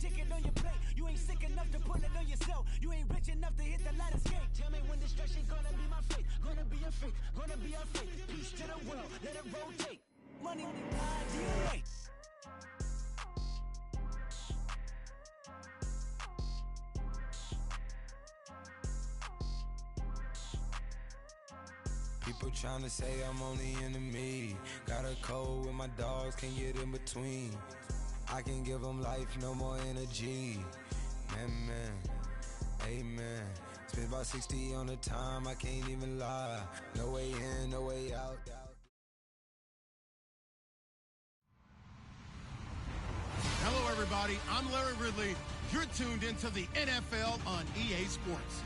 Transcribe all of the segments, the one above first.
ticket on your plate. You ain't sick enough to put it on yourself. You ain't rich enough to hit the light escape. Tell me when destruction gonna be my fate. Gonna be a fate, gonna be a fate. Peace to the world, let it rotate. Money, DNA. People tryna say I'm on the enemy. Got a code with my dogs, can't get in between. I can give them life, no more energy. Man, amen. Spent about 60 on the time, I can't even lie. No way in, no way out. Hello, everybody. I'm Larry Ridley. You're tuned into the NFL on EA Sports.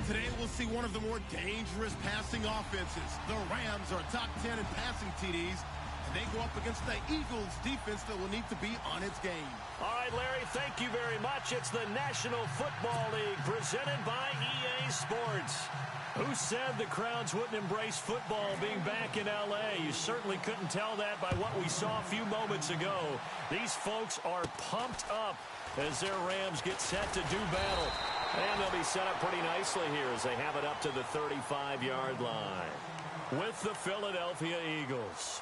Today, we'll see one of the more dangerous passing offenses. The Rams are top 10 in passing TDs, and they go up against the Eagles defense that will need to be on its game. All right, Larry, thank you very much. It's the National Football League presented by EA Sports. Who said the crowds wouldn't embrace football being back in L.A.? You certainly couldn't tell that by what we saw a few moments ago. These folks are pumped up as their Rams get set to do battle. And they'll be set up pretty nicely here as they have it up to the 35-yard line with the Philadelphia Eagles.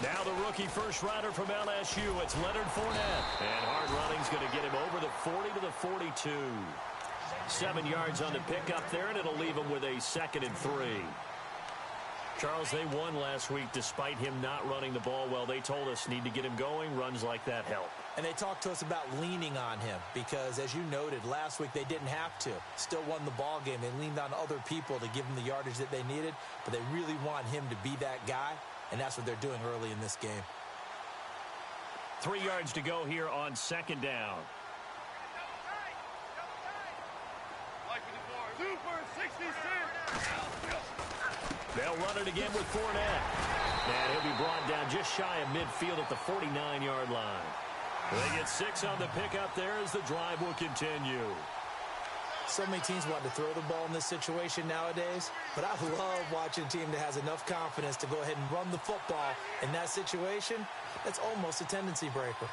Now the rookie first rider from LSU, it's Leonard Fournette. And hard running's going to get him over the 40 to the 42. 7 yards on the pickup there, and it'll leave him with a 2nd and 3. Charles, they won last week despite him not running the ball well. They told us need to get him going. Runs like that help. And they talked to us about leaning on him because, as you noted, last week they didn't have to. Still won the ball game. They leaned on other people to give them the yardage that they needed, but they really want him to be that guy. And that's what they're doing early in this game. 3 yards to go here on 2nd down. They'll run it again with Fournette. And he'll be brought down just shy of midfield at the 49-yard line. They get 6 on the pickup there as the drive will continue. So many teams want to throw the ball in this situation nowadays, but I love watching a team that has enough confidence to go ahead and run the football in that situation. That's almost a tendency breaker.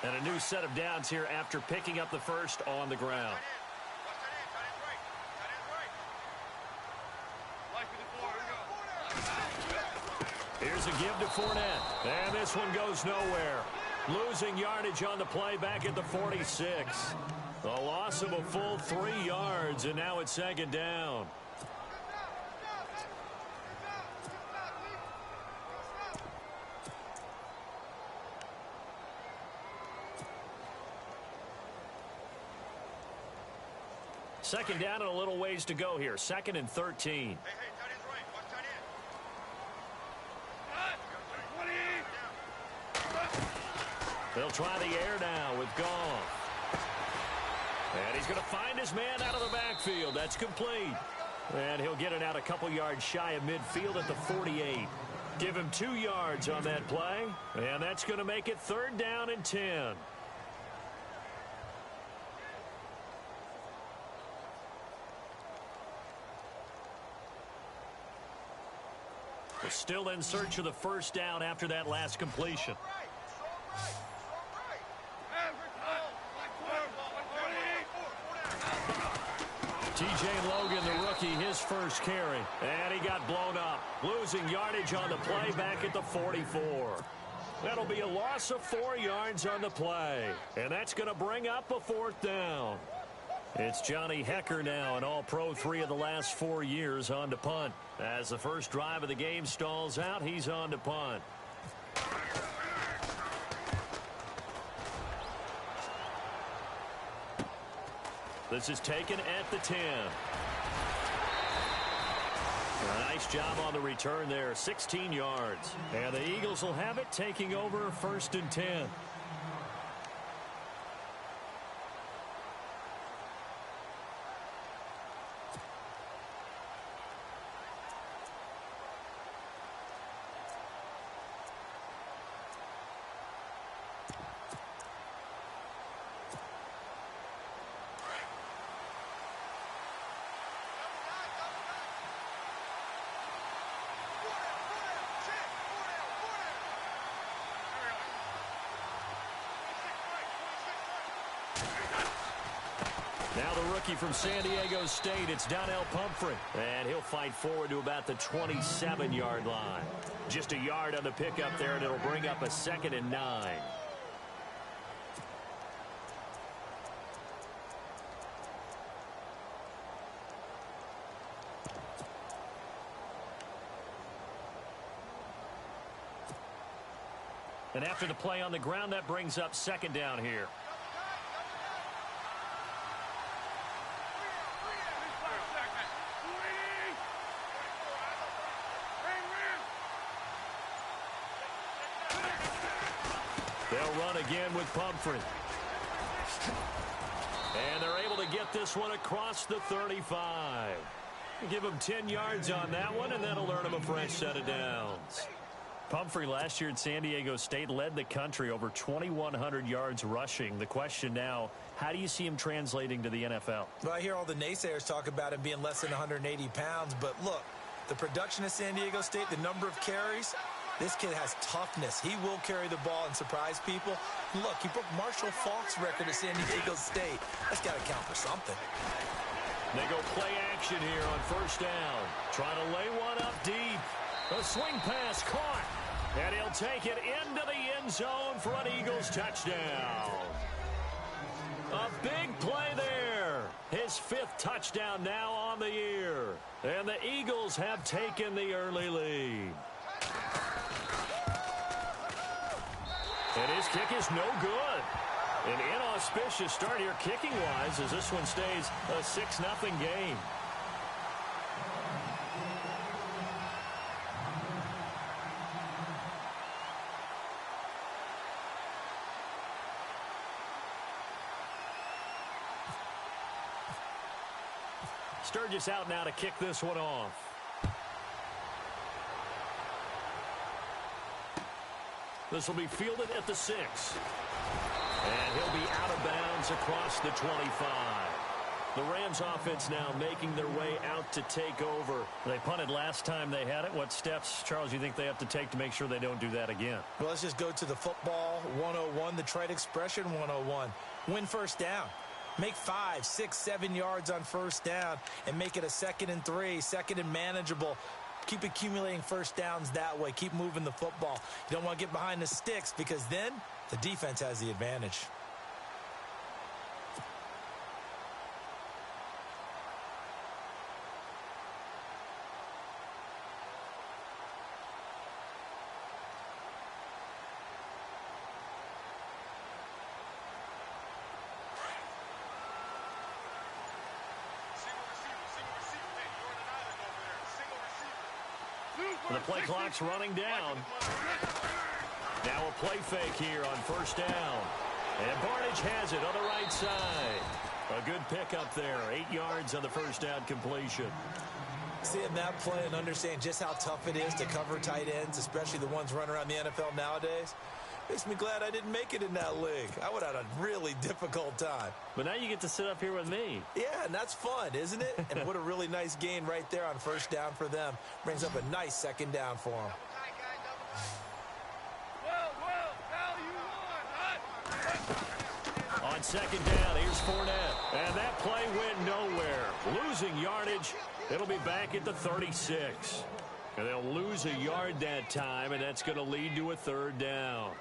And a new set of downs here after picking up the first on the ground. Here's a give to Fournette, and this one goes nowhere. Losing yardage on the play back at the 46. A loss of a full 3 yards, and now it's 2nd down. Second down and a little ways to go here. 2nd and 13. They'll try the air now with Goff. And he's going to find his man out of the backfield. That's complete. And he'll get it out a couple yards shy of midfield at the 48. Give him 2 yards on that play. And that's going to make it 3rd down and 10. We're still in search of the first down after that last completion. TJ Logan, the rookie, his first carry. And he got blown up. Losing yardage on the play back at the 44. That'll be a loss of 4 yards on the play. And that's going to bring up a 4th down. It's Johnny Hecker now, an all-pro 3 of the last 4 years on to punt. As the first drive of the game stalls out, he's on to punt. This is taken at the 10. A nice job on the return there, 16 yards. And the Eagles will have it, taking over 1st and 10. Now the rookie from San Diego State, it's Donnell Pumphrey. And he'll fight forward to about the 27-yard line. Just a yard on the pickup there, and it'll bring up a 2nd and 9. And after the play on the ground, that brings up 2nd down here. They'll run again with Pumphrey. And they're able to get this one across the 35. Give them 10 yards on that one, and that'll earn them a fresh set of downs. Pumphrey last year at San Diego State led the country over 2,100 yards rushing. The question now, how do you see him translating to the NFL? Well, I hear all the naysayers talk about him being less than 180 pounds, but look, the production of San Diego State, the number of carries, this kid has toughness. He will carry the ball and surprise people. Look, he broke Marshall Faulk's record at San Diego State. That's got to count for something. They go play action here on 1st down. Trying to lay one up deep. A swing pass caught. And he'll take it into the end zone for an Eagles touchdown. A big play there. His 5th touchdown now on the year. And the Eagles have taken the early lead. And his kick is no good. An inauspicious start here kicking-wise as this one stays a 6-0 game. Sturgis out now to kick this one off. This will be fielded at the 6. And he'll be out of bounds across the 25. The Rams offense now making their way out to take over. They punted last time they had it. What steps, Charles, you think they have to take to make sure they don't do that again? Well, let's just go to the football 101, the trite expression 101. Win 1st down. Make 5, 6, 7 yards on 1st down and make it a 2nd and 3, 2nd and manageable. Keep accumulating 1st downs that way. Keep moving the football. You don't want to get behind the sticks because then the defense has the advantage. The play clock's running down. Now a play fake here on 1st down. And Barnage has it on the right side. A good pickup there. 8 yards on the 1st down completion. Seeing that play and understanding just how tough it is to cover tight ends, especially the ones running around the NFL nowadays, makes me glad I didn't make it in that league. I would have had a really difficult time. But now you get to sit up here with me. Yeah, and that's fun, isn't it? And what a really nice gain right there on 1st down for them. Brings up a nice 2nd down for them. On 2nd down, here's Fournette. And that play went nowhere. Losing yardage. It'll be back at the 36. And they'll lose a yard that time, and that's going to lead to a 3rd down.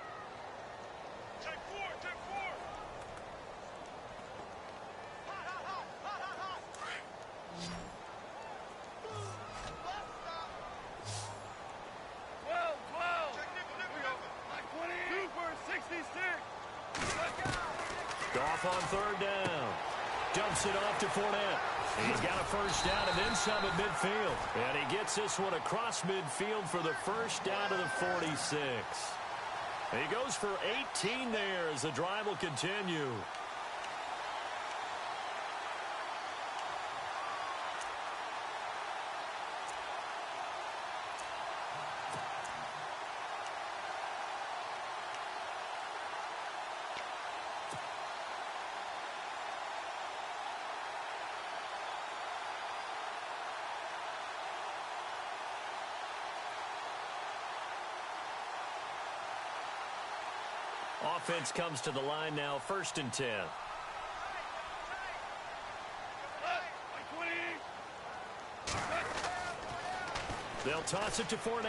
Goff on 3rd down. dumps it off to Fournette. He's got a first down and then some at midfield. And he gets this one across midfield for the first down to the 46. He goes for 18 there as the drive will continue. Offense comes to the line now, 1st and 10. They'll toss it to Fournette.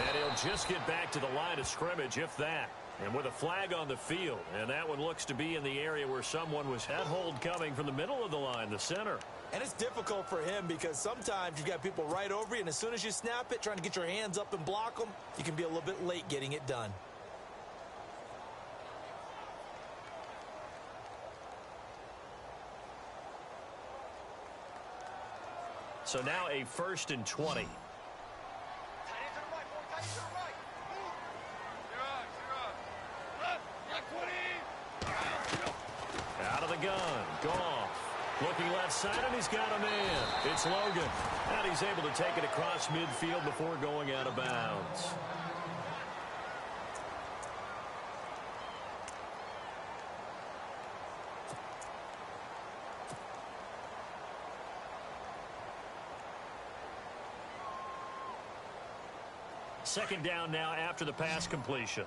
And he'll just get back to the line of scrimmage, if that. And with a flag on the field. And that one looks to be in the area where someone was at hold coming from the middle of the line, the center. And it's difficult for him because sometimes you've got people right over you, and as soon as you snap it, trying to get your hands up and block them, you can be a little bit late getting it done. So now a 1st and 20. Out of the gun. Goff. Looking left side, and he's got a man. It's Logan. And he's able to take it across midfield before going out of bounds. Second down now after the pass completion.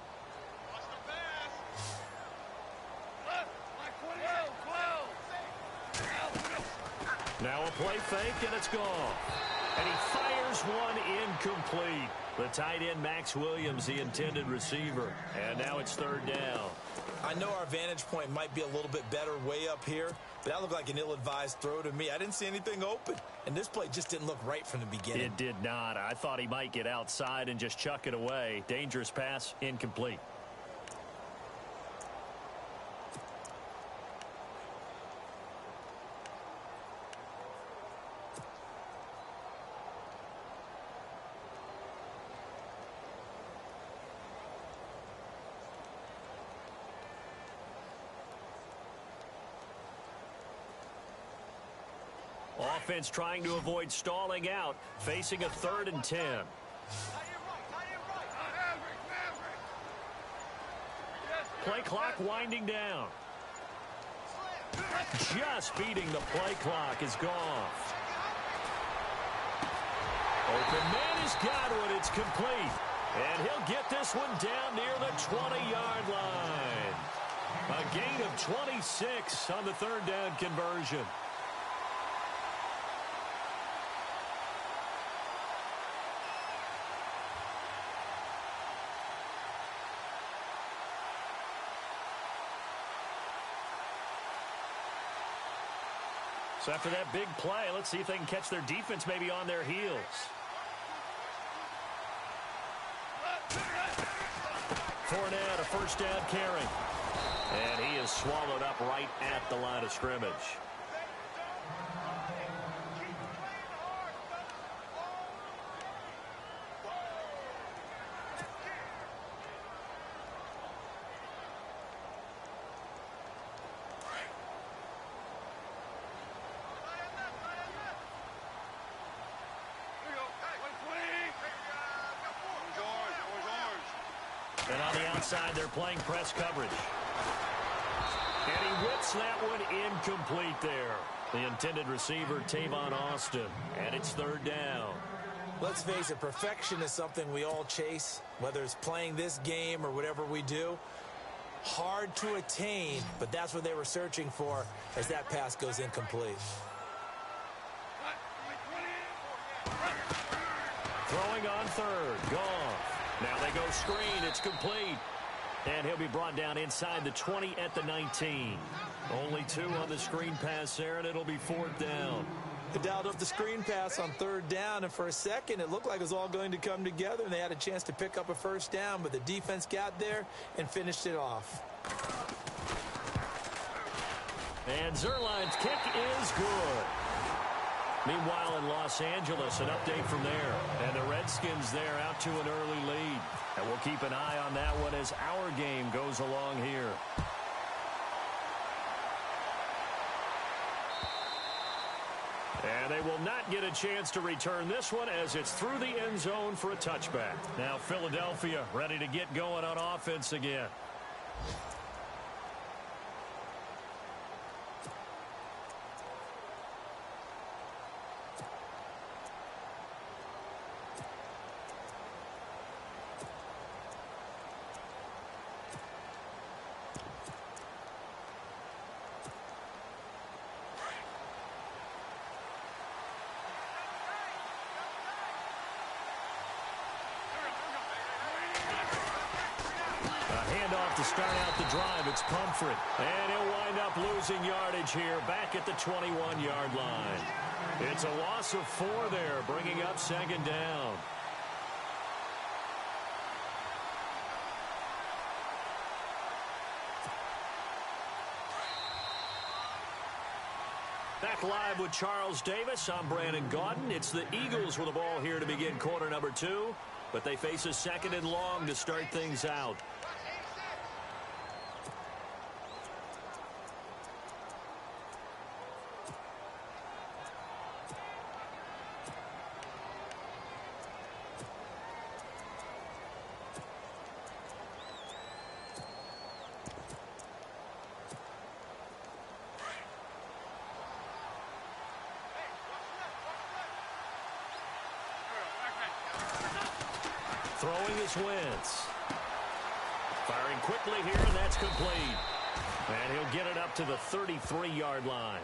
Now a play fake, and it's gone. And he fires one incomplete. The tight end, Max Williams, the intended receiver. And now it's 3rd down. I know our vantage point might be a little bit better way up here, but that looked like an ill-advised throw to me. I didn't see anything open, and this play just didn't look right from the beginning. It did not. I thought he might get outside and just chuck it away. Dangerous pass, incomplete. Offense trying to avoid stalling out, facing a 3rd and 10. Play clock winding down. Just beating the play clock is Goff. Open man has got one. It's complete. And he'll get this one down near the 20-yard line. A gain of 26 on the 3rd down conversion. So after that big play, let's see if they can catch their defense maybe on their heels. Fournette, a first down carry. And he is swallowed up right at the line of scrimmage. And on the outside, they're playing press coverage. And he whips that one incomplete there. The intended receiver, Tavon Austin. And it's 3rd down. Let's face it, perfection is something we all chase, whether it's playing this game or whatever we do. Hard to attain, but that's what they were searching for as that pass goes incomplete. Throwing on 3rd, Goff. Now they go screen. It's complete. And he'll be brought down inside the 20 at the 19. Only 2 on the screen pass there, and it'll be 4th down. They dialed up the screen pass on 3rd down, and for a second it looked like it was all going to come together, and they had a chance to pick up a first down, but the defense got there and finished it off. And Zerline's kick is good. Meanwhile, in Los Angeles, an update from there. And the Redskins there out to an early lead. And we'll keep an eye on that one as our game goes along here. And they will not get a chance to return this one as it's through the end zone for a touchback. Now Philadelphia ready to get going on offense again. Handoff to start out the drive. It's Pumphrey. And he'll wind up losing yardage here back at the 21-yard line. It's a loss of 4 there, bringing up second down. Back live with Charles Davis. I'm Brandon Gaudin. It's the Eagles with the ball here to begin quarter number 2. But they face a second and long to start things out. Throwing is Wentz. Firing quickly here, and that's complete. And he'll get it up to the 33-yard line.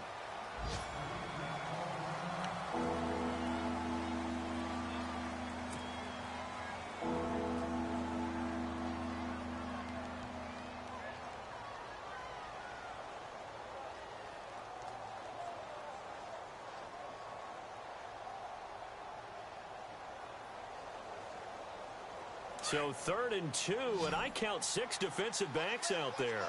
So 3rd and 2, and I count 6 defensive backs out there.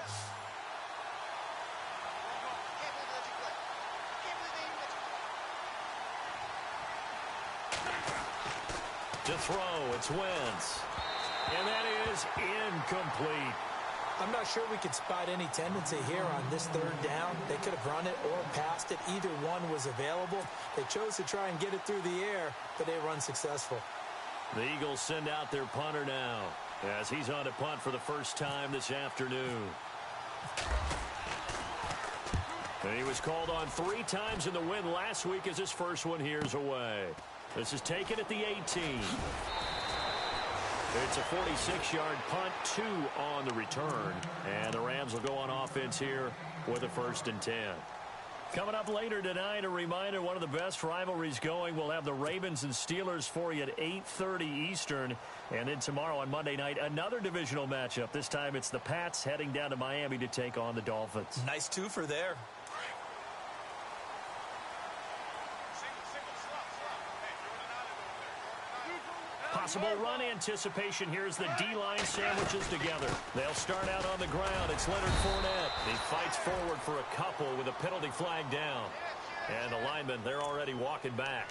To throw, it's Wentz. And that is incomplete. I'm not sure we could spot any tendency here on this 3rd down. They could have run it or passed it. Either one was available. They chose to try and get it through the air, but they run successful. The Eagles send out their punter now as he's on to punt for the first time this afternoon. And he was called on 3 times in the win last week as his first one here's away. This is taken at the 18. It's a 46-yard punt, 2 on the return. And the Rams will go on offense here with a 1st and 10. Coming up later tonight, a reminder, one of the best rivalries going. We'll have the Ravens and Steelers for you at 8:30 Eastern. And then tomorrow on Monday night, another divisional matchup. This time it's the Pats heading down to Miami to take on the Dolphins. Nice twofer there. Possible run anticipation. Here's the D-line sandwiches together. They'll start out on the ground. It's Leonard Fournette. He fights forward for a couple with a penalty flag down. And the linemen, they're already walking back.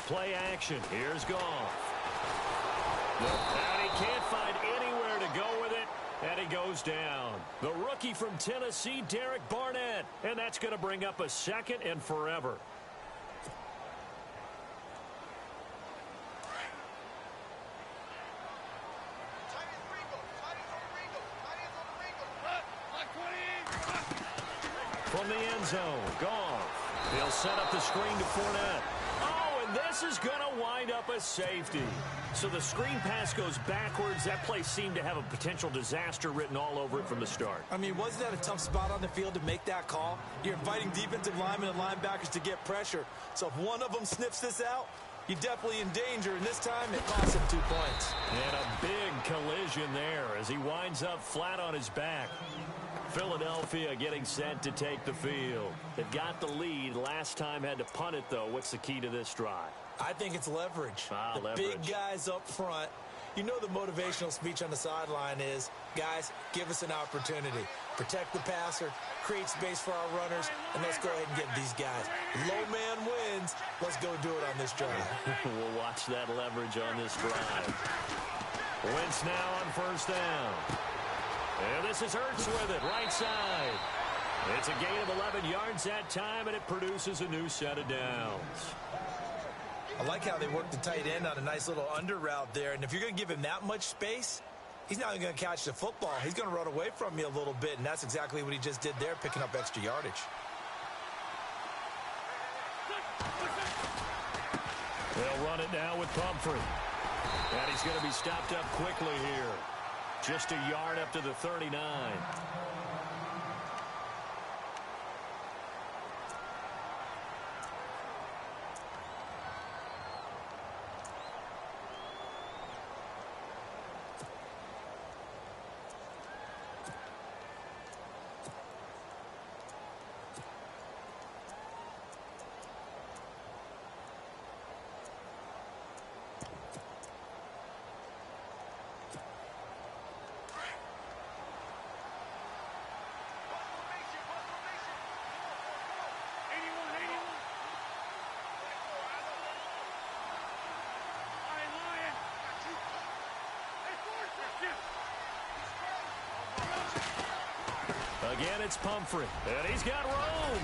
Play action. Here's Goff. And he can't find anywhere to go with it. And he goes down. The rookie from Tennessee, Derek Barnett. And that's going to bring up a 2nd and forever. From the end zone, Goff. He'll set up the screen to Fournette. this is going to wind up a safety. So the screen pass goes backwards. That play seemed to have a potential disaster written all over it from the start. I mean, wasn't that a tough spot on the field to make that call? You're inviting defensive linemen and linebackers to get pressure. So if one of them sniffs this out, you're definitely in danger, and this time it costs him 2 points. And a big collision there as he winds up flat on his back. Philadelphia getting set to take the field. They've got the lead. Last time had to punt it, though. What's the key to this drive? I think it's leverage. Big guys up front. You know the motivational speech on the sideline is, guys, give us an opportunity. Protect the passer, create space for our runners, and let's go ahead and get these guys. Low man wins. Let's go do it on this drive. We'll watch that leverage on this drive. Wentz now on first down. And this is Hurts with it, right side. It's a gain of 11 yards that time, and it produces a new set of downs. I like how they work the tight end on a nice little under route there. And if you're going to give him that much space, he's not going to catch the football. He's going to run away from you a little bit, and that's exactly what he just did there, picking up extra yardage. They'll run it now with Pumphrey. And he's going to be stopped up quickly here. Just a yard up to the 39. Again, it's Pumphrey. And he's got room.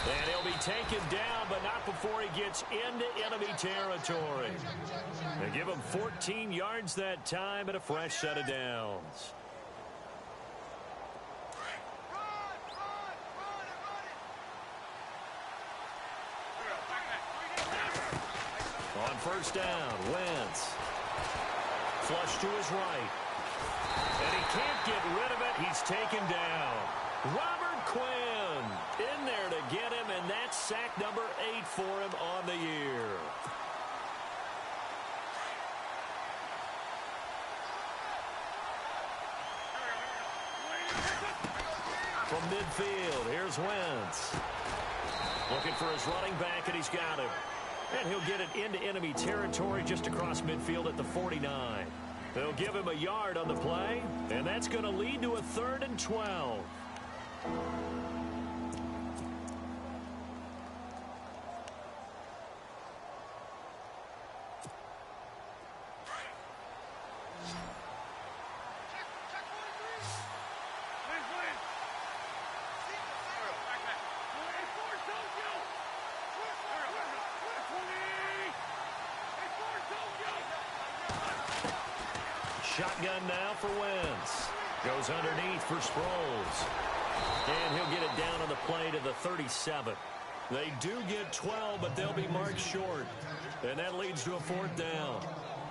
And he'll be taken down, but not before he gets into enemy territory. They give him 14 yards that time and a fresh set of downs. On first down, Wentz. Flush to his right. And he can't get rid of it. He's taken down. Robert Quinn in there to get him, and that's sack number 8 for him on the year. From midfield, here's Wentz. Looking for his running back, and he's got him. And he'll get it into enemy territory just across midfield at the 49. They'll give him a yard on the play, and that's going to lead to a 3rd and 12. Shotgun now for Wentz. Goes underneath for Sproles. And he'll get it down on the play to the 37. They do get 12, but they'll be marked short. And that leads to a 4th down.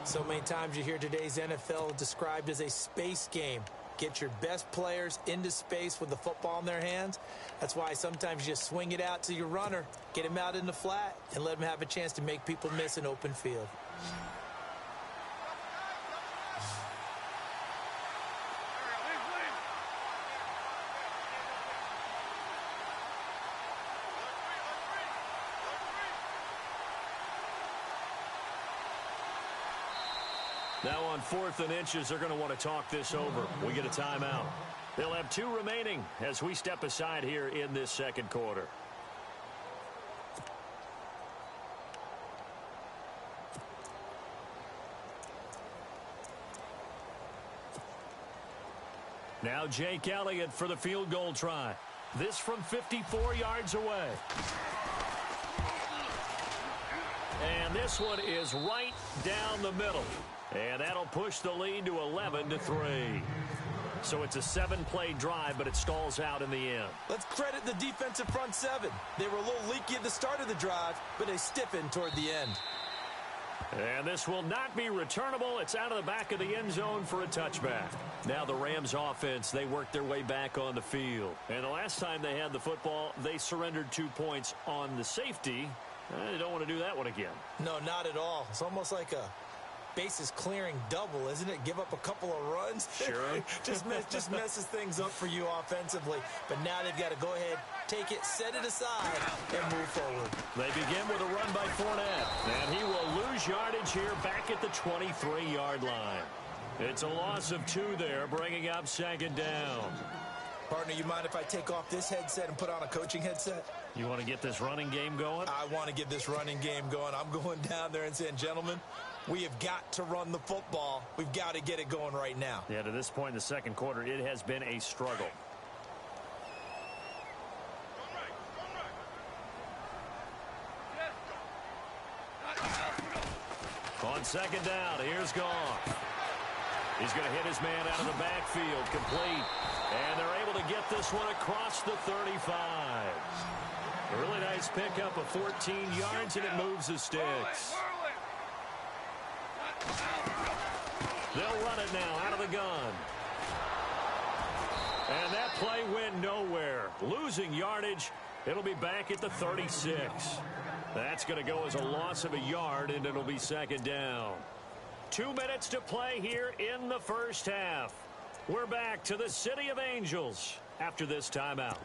So many times you hear today's NFL described as a space game. Get your best players into space with the football in their hands. That's why sometimes you just swing it out to your runner, get him out in the flat, and let him have a chance to make people miss an open field. Now on 4th and inches, they're going to want to talk this over. We get a timeout. They'll have 2 remaining as we step aside here in this second quarter. Now Jake Elliott for the field goal try. This from 54 yards away. And this one is right down the middle. And that'll push the lead to 11-3. So it's a 7-play drive, but it stalls out in the end. Let's credit the defensive front 7. They were a little leaky at the start of the drive, but they stiffened toward the end. And this will not be returnable. It's out of the back of the end zone for a touchback. Now the Rams offense, they worked their way back on the field. And the last time they had the football, they surrendered 2 points on the safety. They don't want to do that one again. No, not at all. It's almost like a bases clearing double, isn't it? Give up a couple of runs. Sure. just messes things up for you offensively. But now they've got to go ahead, take it, set it aside, and move forward. They begin with a run by Fournette. And he will lose yardage here back at the 23-yard line. It's a loss of 2 there, bringing up second down. Partner, you mind if I take off this headset and put on a coaching headset? You want to get this running game going? I want to get this running game going. I'm going down there and saying, gentlemen, we have got to run the football. We've got to get it going right now. Yeah, to this point in the second quarter, it has been a struggle. On second down, here's Goff. He's going to hit his man out of the backfield, complete. And they're able to get this one across the 35. A really nice pickup of 14 yards, and it moves the sticks. They'll run it now out of the gun. And that play went nowhere. Losing yardage, it'll be back at the 36. That's going to go as a loss of a yard, and it'll be second down. 2 minutes to play here in the first half. We're back to the City of Angels after this timeout.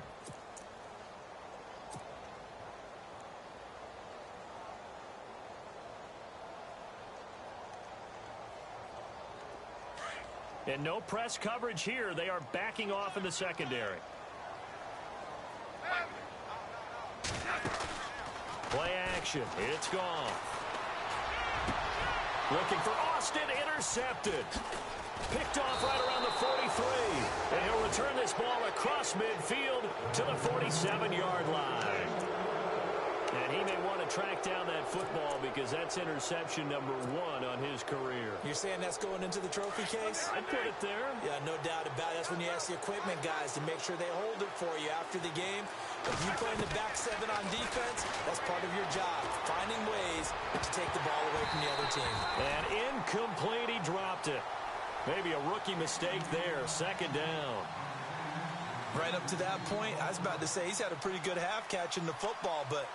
And no press coverage here. They are backing off in the secondary. Play action. It's gone. Looking for Austin. Intercepted. Picked off right around the 43. And he'll return this ball across midfield to the 47-yard line. And he may want to track down that football because that's interception number 1 on his career. You're saying that's going into the trophy case? I'd put it there. Yeah, no doubt about it. That's when you ask the equipment guys to make sure they hold it for you after the game. If you play in the back 7 on defense, that's part of your job, finding ways to take the ball away from the other team. And incomplete, he dropped it. Maybe a rookie mistake there, second down. Right up to that point, I was about to say he's had a pretty good half catching the football, but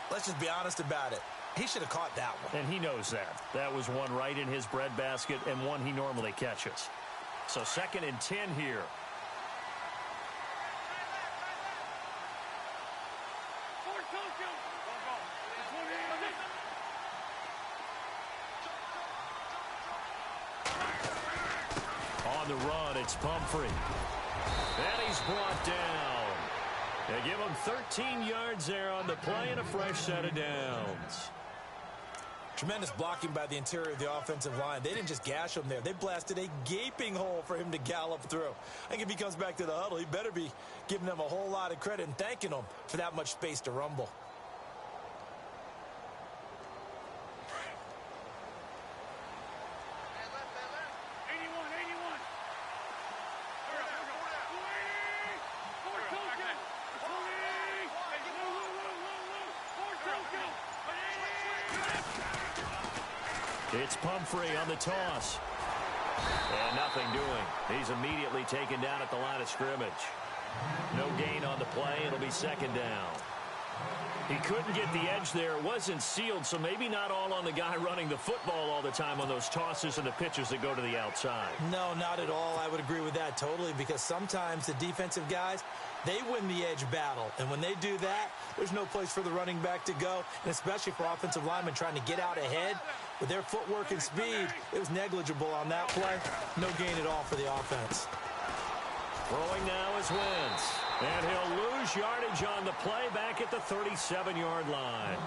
let's just be honest about it. He should have caught that one. And he knows that. That was one right in his breadbasket and one he normally catches. So 2nd and 10 here. On the run, it's Pumphrey. And he's brought down. They give him 13 yards there on the play and a fresh set of downs. Tremendous blocking by the interior of the offensive line. They didn't just gash him there. They blasted a gaping hole for him to gallop through. I think if he comes back to the huddle, he better be giving them a whole lot of credit and thanking them for that much space to rumble. It's Pumphrey on the toss. And nothing doing. He's immediately taken down at the line of scrimmage. No gain on the play. It'll be second down. He couldn't get the edge there. It wasn't sealed, so maybe not all on the guy running the football all the time on those tosses and the pitches that go to the outside. No, not at all. I would agree with that totally because sometimes the defensive guys, they win the edge battle. And when they do that, there's no place for the running back to go, and especially for offensive linemen trying to get out ahead. With their footwork and speed, it was negligible on that play. No gain at all for the offense. Throwing now is Wentz. And he'll lose yardage on the play back at the 37-yard line.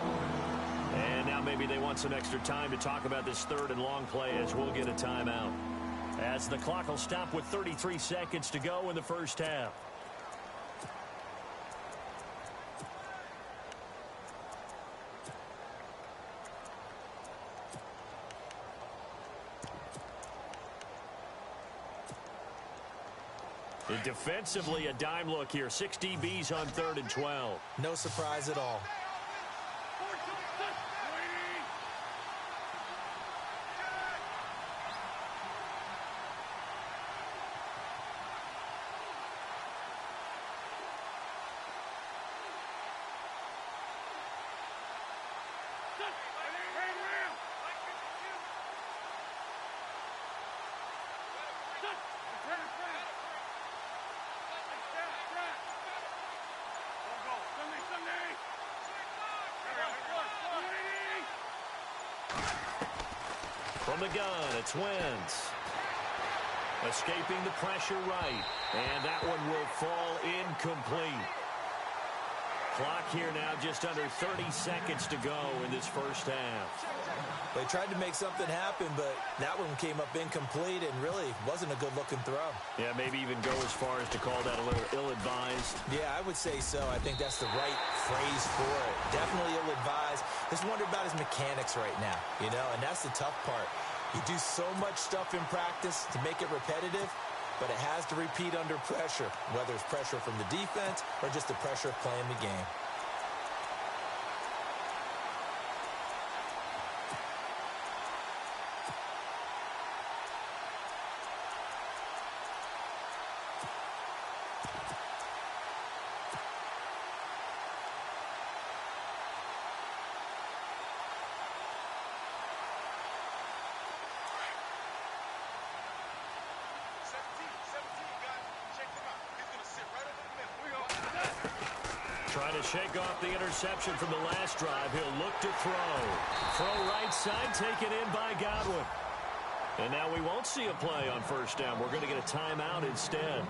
And now maybe they want some extra time to talk about this 3rd and long play as we'll get a timeout. As the clock will stop with 33 seconds to go in the first half. And defensively, a dime look here. 6 DBs on 3rd and 12. No surprise at all. From the gun, it's Wentz. Escaping the pressure right. And that one will fall incomplete. Clock here now just under 30 seconds to go in this first half. They tried to make something happen, but that one came up incomplete and really wasn't a good-looking throw. Yeah, maybe even go as far as to call that a little ill-advised. Yeah, I would say so. I think that's the right phrase for it. Definitely ill-advised. Just wonder about his mechanics right now, you know, and that's the tough part. You do so much stuff in practice to make it repetitive, but it has to repeat under pressure, whether it's pressure from the defense or just the pressure of playing the game. Trying to shake off the interception from the last drive. He'll look to throw. Throw right side, taken in by Godwin. And now we won't see a play on first down. We're going to get a timeout instead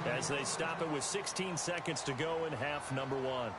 as they stop it with 16 seconds to go in half number one.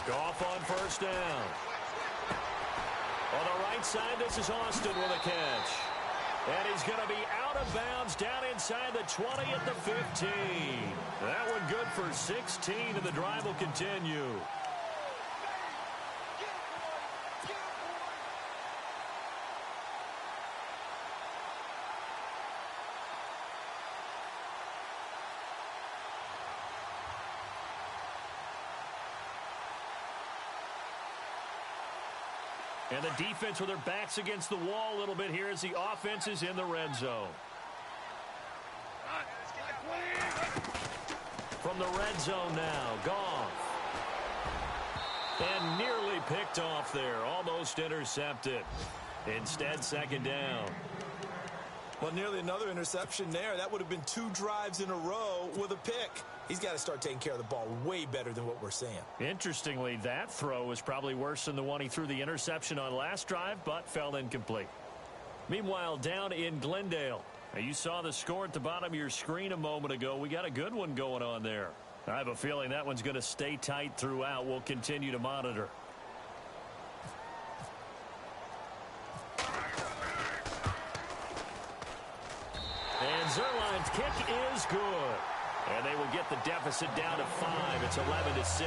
Goff on first down. On the right side, this is Austin with a catch. And he's going to be out of bounds down inside the 20 at the 15. That one good for 16, and the drive will continue. And the defense with their backs against the wall a little bit here as the offense is in the red zone. From the red zone now, Goff. And nearly picked off there, almost intercepted. Instead, second down. Well, nearly another interception there. That would have been 2 drives in a row with a pick. He's got to start taking care of the ball way better than what we're seeing. Interestingly, that throw was probably worse than the one he threw the interception on last drive, but fell incomplete. Meanwhile, down in Glendale, you saw the score at the bottom of your screen a moment ago. We got a good one going on there. I have a feeling that one's going to stay tight throughout. We'll continue to monitor. And Zerline's kick is good. And they will get the deficit down to 5. It's 11-6.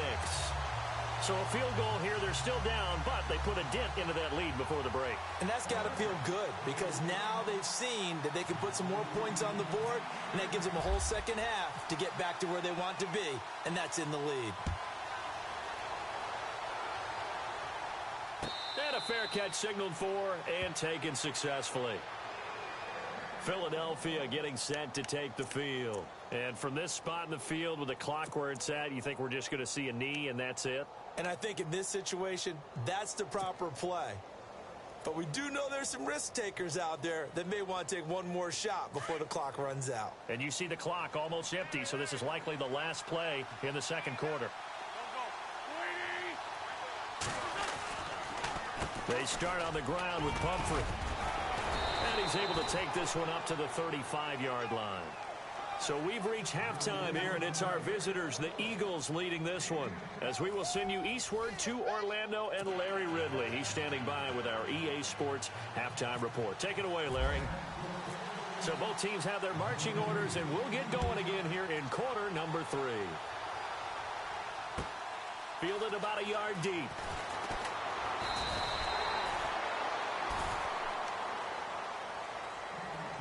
So a field goal here. They're still down, but they put a dent into that lead before the break. And that's got to feel good because now they've seen that they can put some more points on the board, and that gives them a whole second half to get back to where they want to be, and that's in the lead. And a fair catch signaled for and taken successfully. Philadelphia getting set to take the field. And from this spot in the field with the clock where it's at, you think we're just going to see a knee and that's it? And I think in this situation, that's the proper play. But we do know there's some risk takers out there that may want to take one more shot before the clock runs out. And you see the clock almost empty, so this is likely the last play in the second quarter. They start on the ground with Pumphrey. And he's able to take this one up to the 35-yard line. So we've reached halftime here, and it's our visitors, the Eagles, leading this one. As we will send you eastward to Orlando and Larry Ridley. He's standing by with our EA Sports halftime report. Take it away, Larry. So both teams have their marching orders, and we'll get going again here in quarter number 3. Fielded about a yard deep.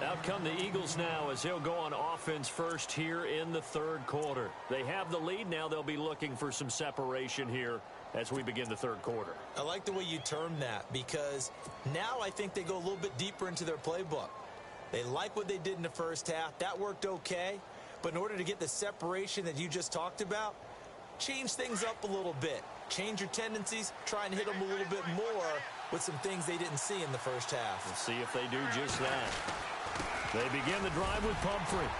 Out come the Eagles now as they'll go on offense first here in the third quarter. They have the lead. Now they'll be looking for some separation here as we begin the third quarter. I like the way you term that because now I think they go a little bit deeper into their playbook. They like what they did in the first half. That worked okay. But in order to get the separation that you just talked about, change things up a little bit. Change your tendencies. Try and hit them a little bit more with some things they didn't see in the first half. We'll see if they do just that. They begin the drive with Pumphrey.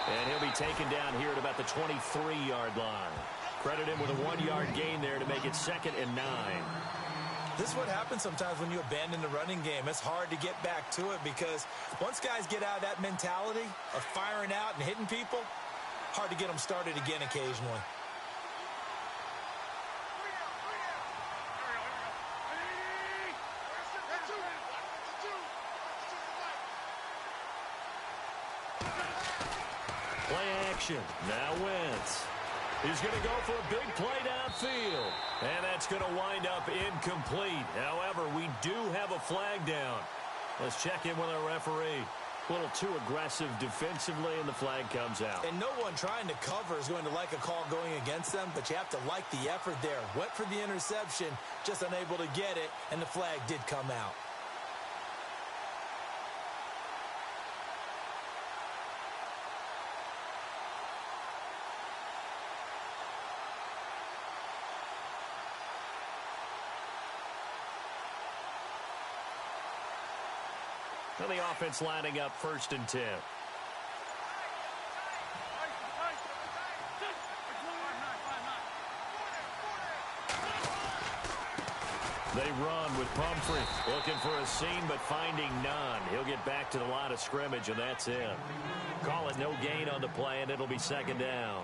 And he'll be taken down here at about the 23-yard line. Credit him with a 1-yard gain there to make it 2nd and 9. This is what happens sometimes when you abandon the running game. It's hard to get back to it because once guys get out of that mentality of firing out and hitting people, hard to get them started again occasionally. Play action. Now Wentz. He's going to go for a big play downfield. And that's going to wind up incomplete. However, we do have a flag down. Let's check in with our referee. A little too aggressive defensively, and the flag comes out. And no one trying to cover is going to like a call going against them, but you have to like the effort there. Went for the interception, just unable to get it, and the flag did come out. And the offense lining up 1st and 10. They run with Pumphrey. Looking for a seam, but finding none. He'll get back to the line of scrimmage, and that's it. Call it no gain on the play, and it'll be 2nd down.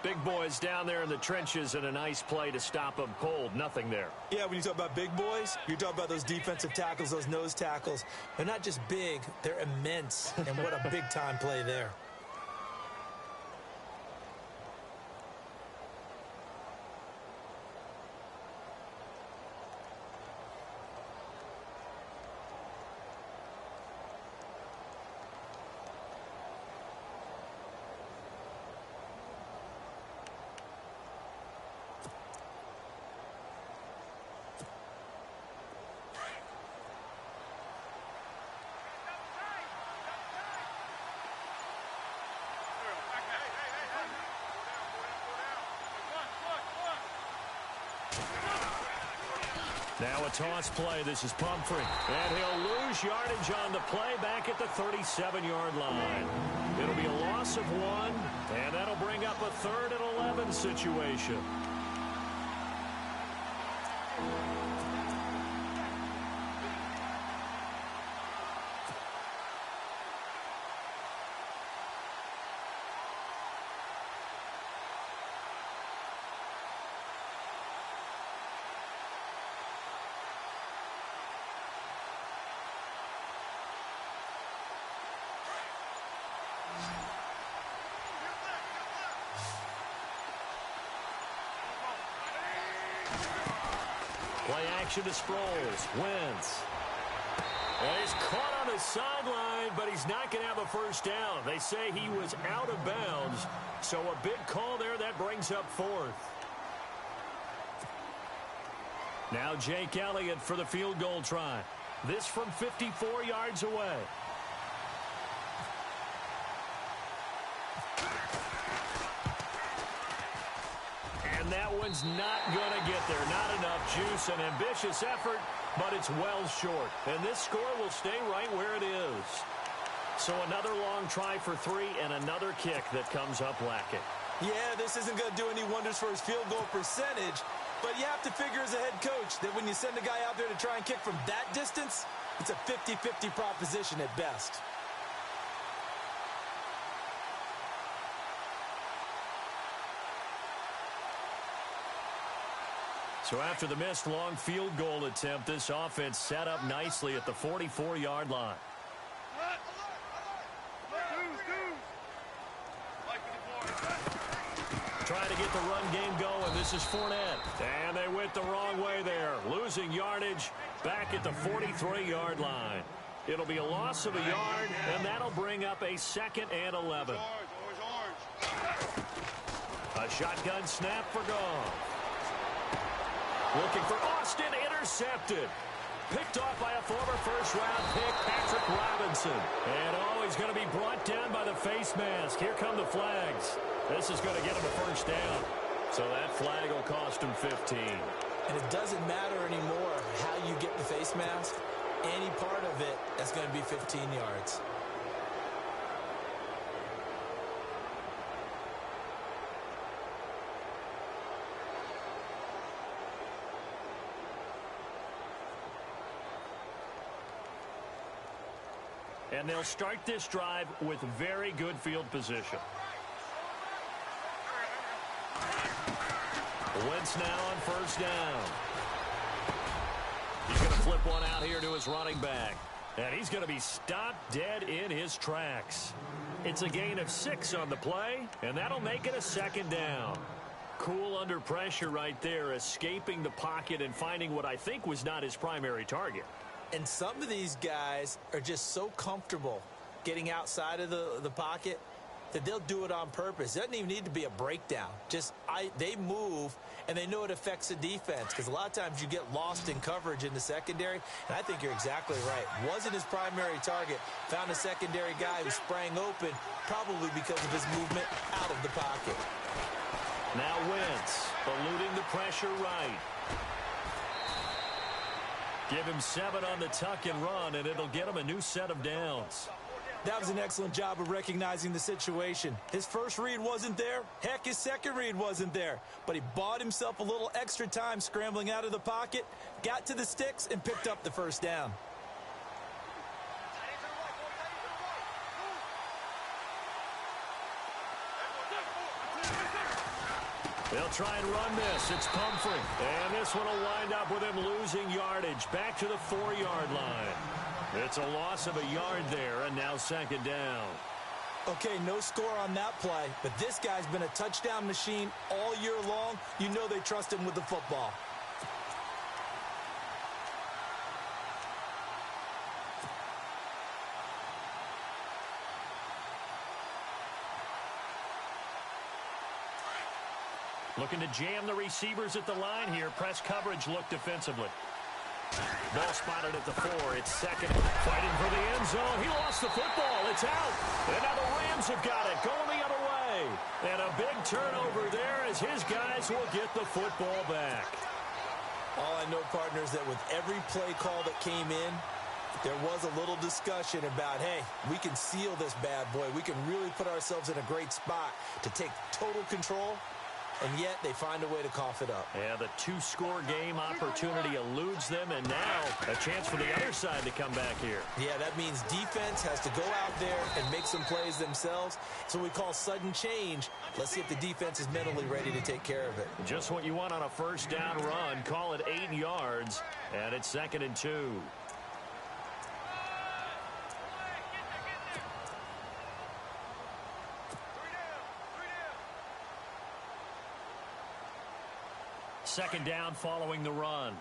Big boys down there in the trenches, and a nice play to stop them cold. Nothing there. Yeah, when you talk about big boys, you're talking about those defensive tackles, those nose tackles. They're not just big, they're immense. And what a big-time play there. Now a toss play. This is Pumphrey. And he'll lose yardage on the play back at the 37-yard line. It'll be a loss of 1, and that'll bring up a 3rd and 11 situation. Play action to Sproles. Wentz. And he's caught on the sideline, but he's not going to have a first down. They say he was out of bounds, so a big call there. That brings up 4th. Now Jake Elliott for the field goal try. This from 54 yards away. And that one's not going to get there. Not enough juice. An ambitious effort, but it's well short. And this score will stay right where it is. So another long try for 3 and another kick that comes up lacking. Yeah, this isn't going to do any wonders for his field goal percentage, but you have to figure as a head coach that when you send a guy out there to try and kick from that distance, it's a 50-50 proposition at best. So after the missed long field goal attempt, this offense set up nicely at the 44-yard line. Trying to get the run game going. This is Fournette. And they went the wrong way there. Losing yardage back at the 43-yard line. It'll be a loss of a yard, and that'll bring up a 2nd and 11. A shotgun snap for Goff. Looking for Austin, intercepted. picked off by a former first-round pick, Patrick Robinson. And he's going to be brought down by the face mask. Here come the flags. This is going to get him a first down. So that flag will cost him 15. And it doesn't matter anymore how you get the face mask. Any part of it, that's going to be 15 yards. And they'll start this drive with very good field position. Wentz now on first down. He's going to flip one out here to his running back. And he's going to be stopped dead in his tracks. It's a gain of 6 on the play, and that'll make it a second down. Cool under pressure right there, escaping the pocket and finding what I think was not his primary target. And some of these guys are just so comfortable getting outside of the pocket that they'll do it on purpose. It doesn't even need to be a breakdown. They move, and they know it affects the defense because a lot of times you get lost in coverage in the secondary, and I think you're exactly right. Wasn't his primary target. Found a secondary guy who sprang open, probably because of his movement out of the pocket. Now Wentz, eluding the pressure right. Give him 7 on the tuck and run, and it'll get him a new set of downs. That was an excellent job of recognizing the situation. His first read wasn't there. Heck, his second read wasn't there. But he bought himself a little extra time scrambling out of the pocket, got to the sticks, and picked up the first down. They'll try and run this. It's Pumphrey. And this one will wind up with him losing yardage back to the 4-yard line. It's a loss of a yard there, and now second down. Okay, no score on that play, but this guy's been a touchdown machine all year long. You know they trust him with the football. Looking to jam the receivers at the line here. Press coverage look defensively. Ball spotted at the 4. It's second. Fighting for the end zone. He lost the football. It's out. And now the Rams have got it. Going the other way. And a big turnover there as his guys will get the football back. All I know, partners, that with every play call that came in, there was a little discussion about, hey, we can seal this bad boy. We can really put ourselves in a great spot to take total control. And yet they find a way to cough it up. Yeah, the 2-score game opportunity eludes them, and now a chance for the other side to come back here. Yeah, that means defense has to go out there and make some plays themselves. It's what we call sudden change. Let's see if the defense is mentally ready to take care of it. Just what you want on a first down run. Call it 8 yards, and it's 2nd and 2. Second down following the run.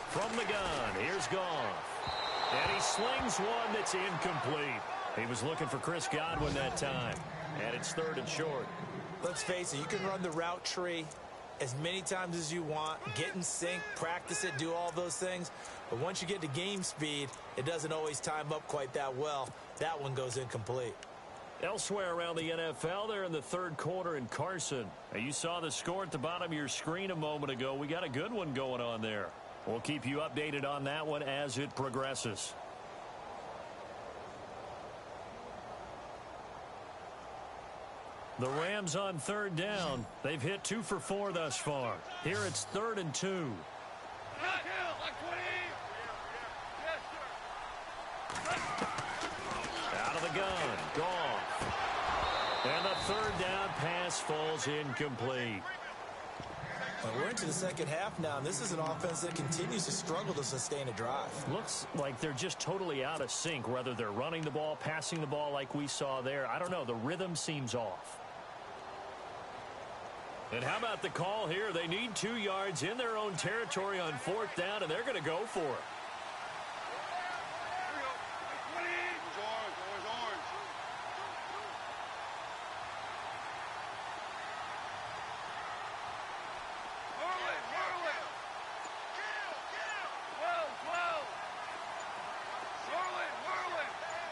From the gun, here's Goff. And he slings one that's incomplete. He was looking for Chris Godwin that time. And it's 3rd and short. Let's face it, you can run the route tree as many times as you want, get in sync, practice it, do all those things. But once you get to game speed, it doesn't always time up quite that well. That one goes incomplete. Elsewhere around the NFL, they're in the 3rd quarter in Carson. Now, you saw the score at the bottom of your screen a moment ago. We got a good one going on there. We'll keep you updated on that one as it progresses. The Rams on 3rd down. They've hit 2 for 4 thus far. Here it's 3rd and 2. Out of the gun. Goff. And the 3rd down pass falls incomplete. Well, we're into the second half now, and this is an offense that continues to struggle to sustain a drive. Looks like they're just totally out of sync, whether they're running the ball, passing the ball like we saw there. I don't know. The rhythm seems off. And how about the call here? They need 2 yards in their own territory on 4th down, and they're going to go for it.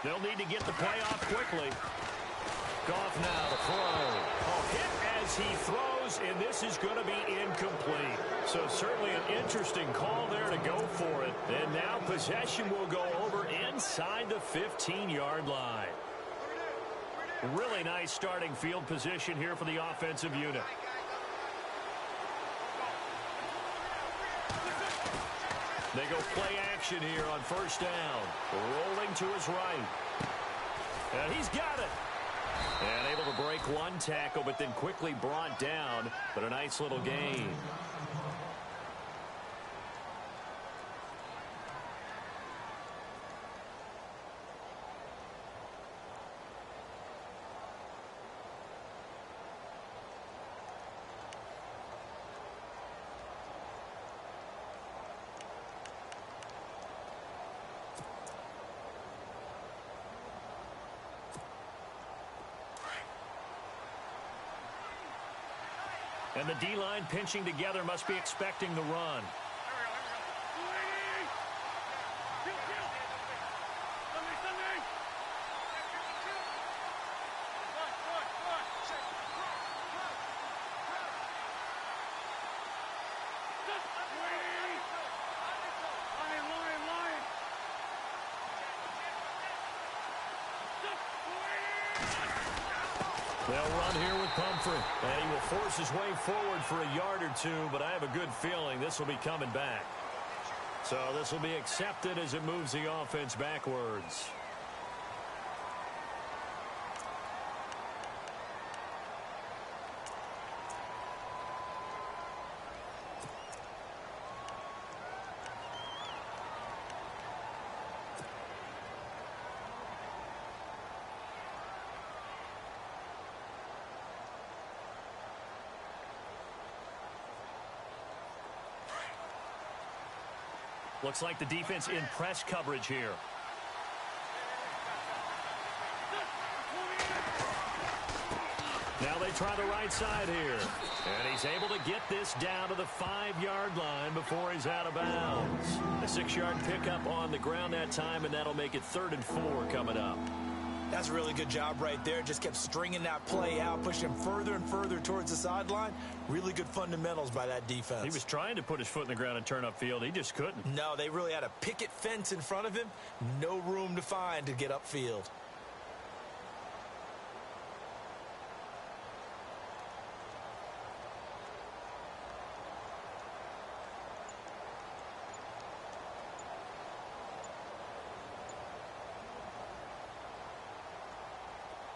They'll need to get the play off quickly. Goff now to throw. Hit as he throws, and this is going to be incomplete. So certainly an interesting call there to go for it. And now possession will go over inside the 15-yard line. Really nice starting field position here for the offensive unit. They go play action here on 1st down. Rolling to his right. And he's got it. And able to break 1 tackle, but then quickly brought down. But a nice little gain. And the D-line pinching together must be expecting the run. They'll run here with Pumphrey, and he will force his way forward for a yard or 2, but I have a good feeling this will be coming back. So this will be accepted as it moves the offense backwards. Looks like the defense in press coverage here. Now they try the right side here. And he's able to get this down to the 5-yard line before he's out of bounds. A 6-yard pickup on the ground that time, and that'll make it 3rd and 4 coming up. That's a really good job right there. Just kept stringing that play out, pushing him further and further towards the sideline. Really good fundamentals by that defense. He was trying to put his foot in the ground and turn upfield. He just couldn't. No, they really had a picket fence in front of him. No room to find to get upfield.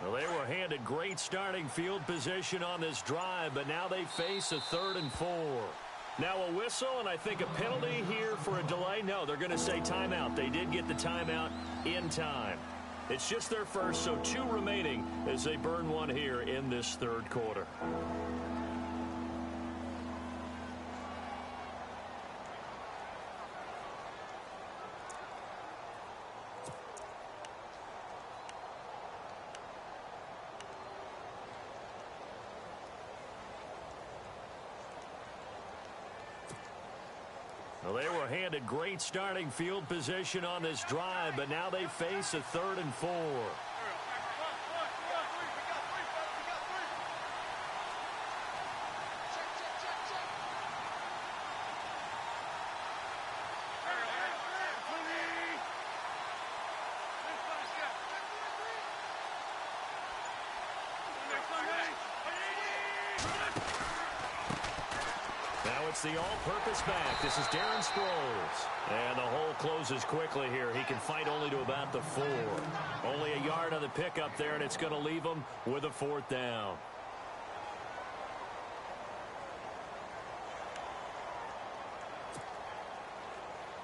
Well, they were handed great starting field position on this drive, but now they face a 3rd and 4. Now a whistle, and I think a penalty here for a delay. No, they're going to say timeout. They did get the timeout in time. It's just their first, so 2 remaining as they burn 1 here in this 3rd quarter. Well, they were handed great starting field position on this drive, but now they face a 3rd and 4. It's the all-purpose back. This is Darren Sproles. And the hole closes quickly here. He can fight only to about the 4. Only a yard on the pickup there, and it's going to leave him with a 4th down.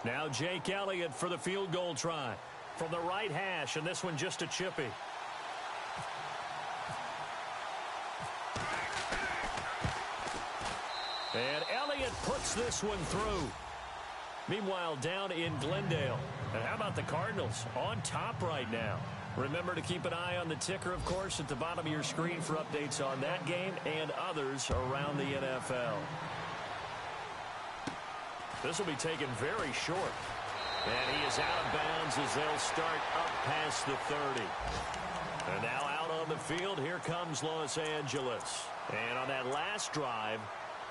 Now Jake Elliott for the field goal try. From the right hash, and this one just a chippy. And Elliott puts this one through. Meanwhile, down in Glendale. And how about the Cardinals on top right now? Remember to keep an eye on the ticker, of course, at the bottom of your screen for updates on that game and others around the NFL. This will be taken very short. And he is out of bounds as they'll start up past the 30. And now out on the field, here comes Los Angeles. And on that last drive,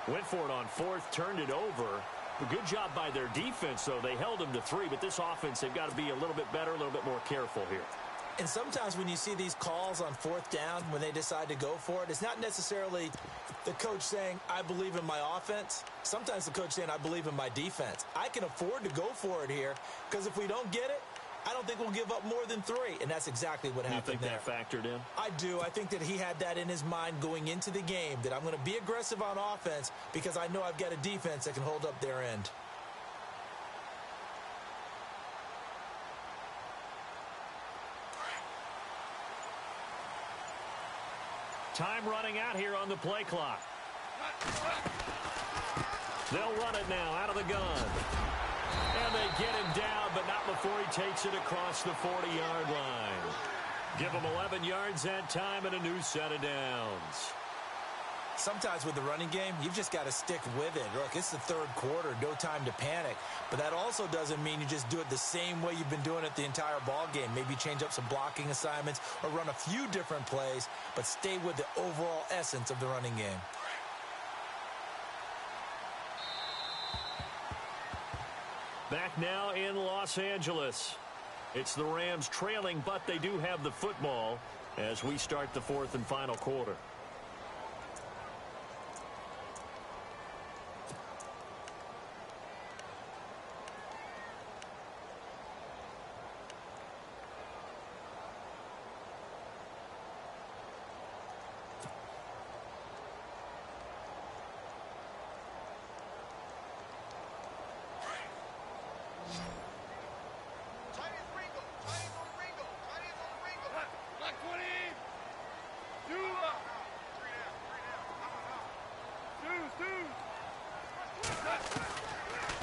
went for it on fourth, turned it over. A good job by their defense, though. They held them to 3, but this offense, they've got to be a little bit better, a little bit more careful here. And sometimes when you see these calls on fourth down, when they decide to go for it, it's not necessarily the coach saying, I believe in my offense. Sometimes the coach saying, I believe in my defense. I can afford to go for it here because if we don't get it, I don't think we'll give up more than 3. And that's exactly what happened there. You think that factored in? I do. I think that he had that in his mind going into the game, that I'm going to be aggressive on offense because I know I've got a defense that can hold up their end. Time running out here on the play clock. They'll run it now out of the gun. And they get him down, but not before he takes it across the 40-yard line. Give him 11 yards that time and a new set of downs. Sometimes with the running game, you've just got to stick with it. Look, it's the third quarter, no time to panic. But that also doesn't mean you just do it the same way you've been doing it the entire ball game. Maybe change up some blocking assignments or run a few different plays, but stay with the overall essence of the running game. Back now in Los Angeles. It's the Rams trailing, but they do have the football as we start the fourth and final quarter.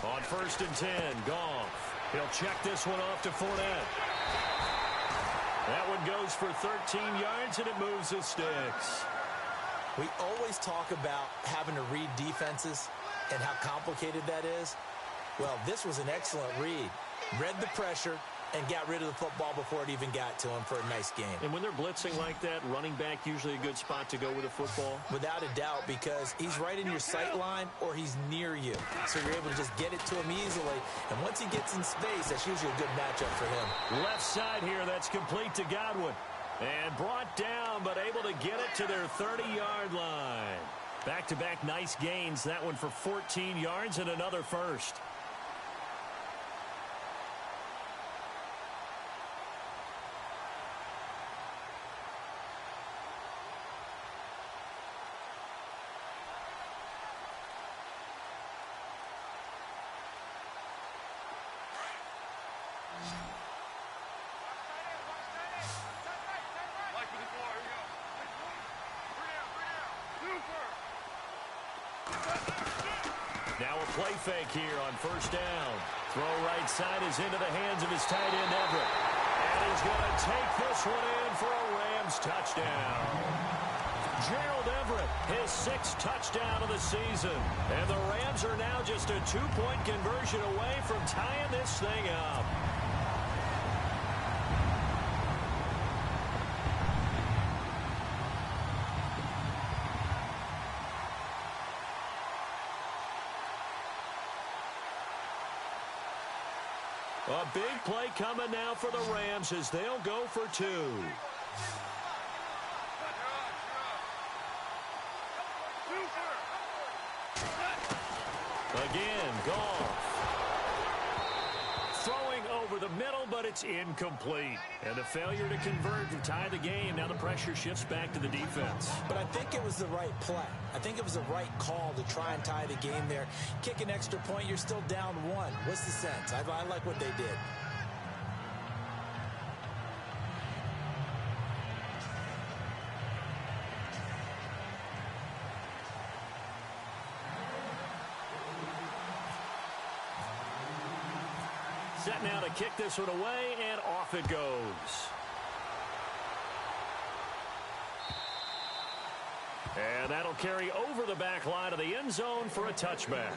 On 1st and 10, Goff. He'll check this one off to Fournette. That one goes for 13 yards, and it moves the sticks. We always talk about having to read defenses and how complicated that is. Well, this was an excellent read. Read the pressure and got rid of the football before it even got to him for a nice game. And when they're blitzing like that, running back usually a good spot to go with a football? Without a doubt, because he's right in your sight line or he's near you. So you're able to just get it to him easily. And once he gets in space, that's usually a good matchup for him. Left side here, that's complete to Godwin. And brought down, but able to get it to their 30-yard line. Back-to-back nice gains. That one for 14 yards and another first. Now a play fake here on 1st down. Throw right side is into the hands of his tight end, Everett. And he's going to take this one in for a Rams touchdown. Gerald Everett, his 6th touchdown of the season. And the Rams are now just a 2-point conversion away from tying this thing up. A big play coming now for the Rams as they'll go for 2. Again, Goff. Throwing over the middle, but it's incomplete. And a failure to convert to tie the game. Now the pressure shifts back to the defense. But I think it was the right play. I think it was the right call to try and tie the game there. Kick an extra point, you're still down 1. What's the sense? I like what they did. Set now to kick this one away, and off it goes. And that'll carry over the back line of the end zone for a touchback.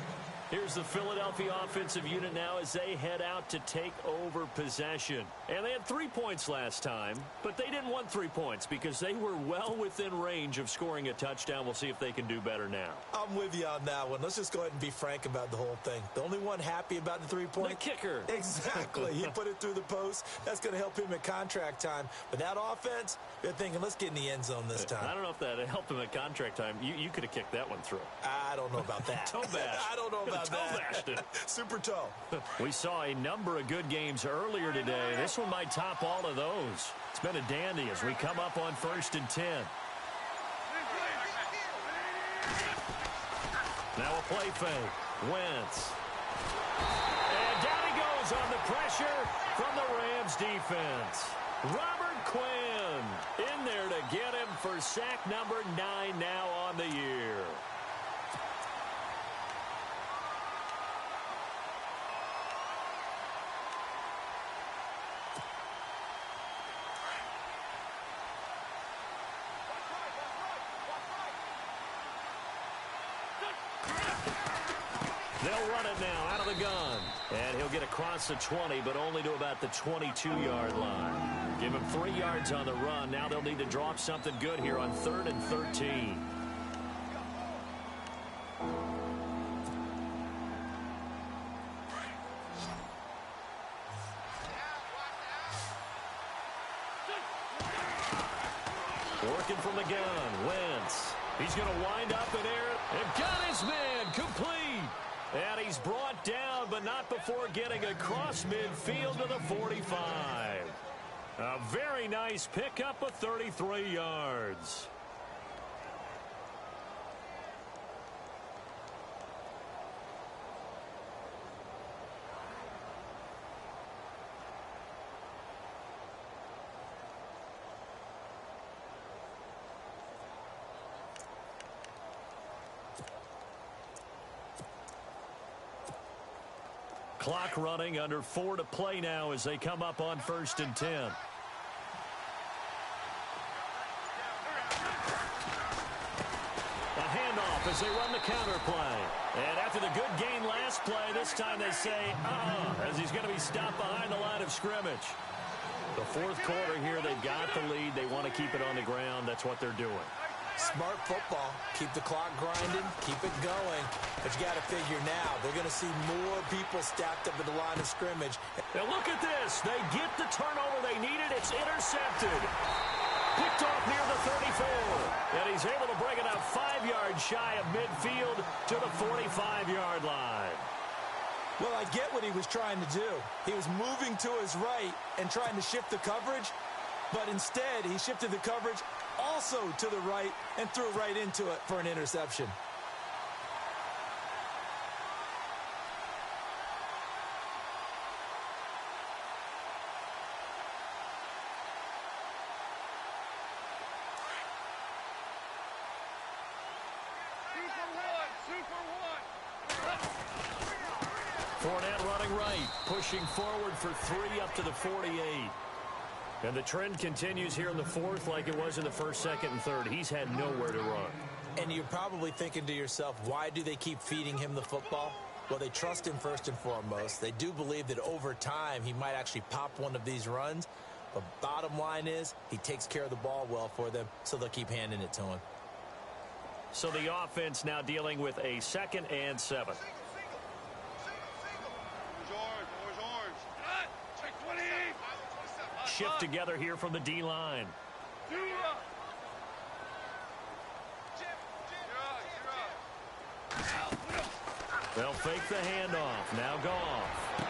Here's the Philadelphia offensive unit now as they head out to take over possession. And they had 3 points last time, but they didn't want 3 points because they were well within range of scoring a touchdown. We'll see if they can do better now. I'm with you on that one. Let's just go ahead and be frank about the whole thing. The only one happy about the 3-point? The kicker. Exactly. He put it through the post. That's going to help him at contract time. But that offense, they're thinking, let's get in the end zone this time. I don't know if that helped him at contract time. You could have kicked that one through. I don't know about that. Toe bash. I don't know about toe bashed it. Super toe. We saw a number of good games earlier today. This one might top all of those. It's been a dandy as we come up on 1st and 10. Now a play fake. Wentz. And down he goes on the pressure from the Rams defense. Robert Quinn in there to get him for sack number 9 now on the year. They'll run it now out of the gun. And he'll get across the 20, but only to about the 22-yard line. Give him 3 yards on the run. Now they'll need to drop something good here on 3rd and 13. Working from the gun, Wentz. He's going to wind up in air and got his man complete. And he's brought down, but not before getting across midfield to the 45. A very nice pickup of 33 yards. Clock running, under 4 to play now as they come up on 1st and 10. A handoff as they run the counter play. And after the good gain last play, this time they say, as he's going to be stopped behind the line of scrimmage. The 4th quarter here, they've got the lead. They want to keep it on the ground. That's what they're doing. Smart football. Keep the clock grinding. Keep it going. But you got to figure now, they're going to see more people stacked up at the line of scrimmage. Now look at this. They get the turnover they needed. It's intercepted. Picked off near the 34. And he's able to bring it up 5 yards shy of midfield to the 45-yard line. Well, I get what he was trying to do. He was moving to his right and trying to shift the coverage. But instead, he shifted the coverage also to the right and threw right into it for an interception. Fournette running right, pushing forward for 3 up to the 48. And the trend continues here in the 4th like it was in the 1st, 2nd, and 3rd. He's had nowhere to run. And you're probably thinking to yourself, why do they keep feeding him the football? Well, they trust him first and foremost. They do believe that over time he might actually pop one of these runs. But bottom line is he takes care of the ball well for them, so they'll keep handing it to him. So the offense now dealing with a 2nd and 7. Shift together here from the D-line. They'll fake the handoff. Now Goff.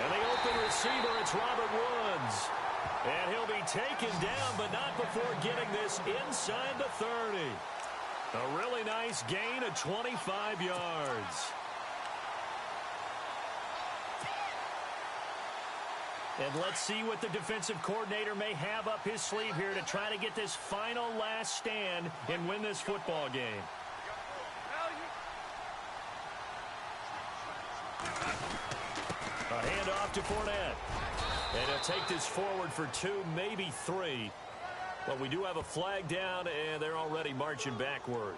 And the open receiver, it's Robert Woods. And he'll be taken down, but not before getting this inside the 30. A really nice gain of 25 yards. And let's see what the defensive coordinator may have up his sleeve here to try to get this final last stand and win this football game. A Hand off to Fournette. And he'll take this forward for 2, maybe 3. But we do have a flag down, and they're already marching backward.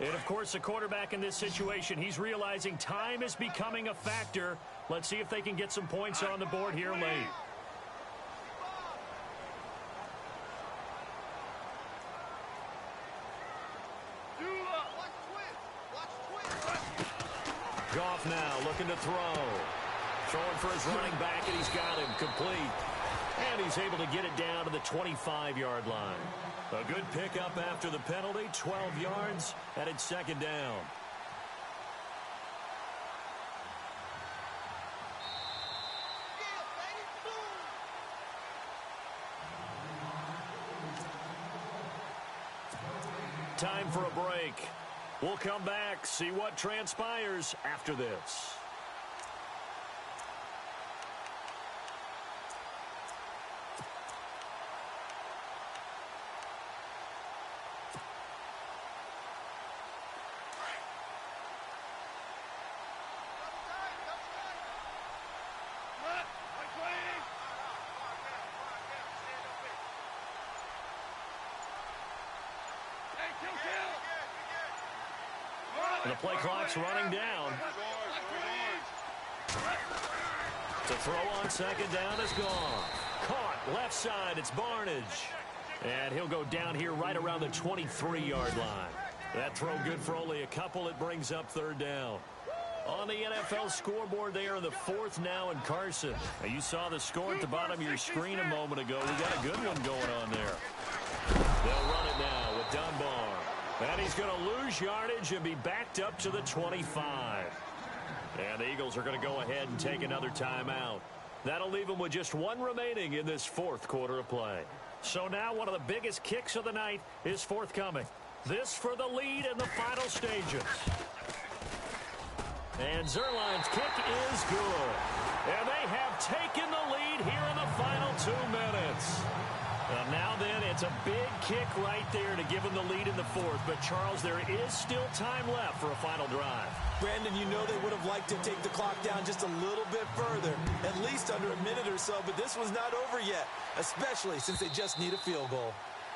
And, of course, the quarterback in this situation, he's realizing time is becoming a factor. Let's see if they can get some points on the board here late. Goff now looking to throw. Throwing for his running back, and he's got him complete. And he's able to get it down to the 25-yard line. A good pickup after the penalty, 12 yards, and it's second down. Time for a break. We'll come back, see what transpires after this. And the play clock's running down. To throw on second down is gone. Caught left side. It's Barnage. And he'll go down here right around the 23-yard line. That throw good for only a couple. It brings up third down. On the NFL scoreboard, they are in the 4th now in Carson. Now, you saw the score at the bottom of your screen a moment ago. We got a good one going on there. They'll run it now with Dunbar. And he's going to lose yardage and be backed up to the 25. And the Eagles are going to go ahead and take another timeout. That'll leave them with just 1 remaining in this 4th quarter of play. So now one of the biggest kicks of the night is forthcoming. This for the lead in the final stages. And Zerline's kick is good. And they have taken the lead here in the final 2 minutes. Now then, it's a big kick right there to give them the lead in the 4th. But, Charles, there is still time left for a final drive. Brandon, you know they would have liked to take the clock down just a little bit further, at least under a minute or so. But this one's not over yet, especially since they just need a field goal.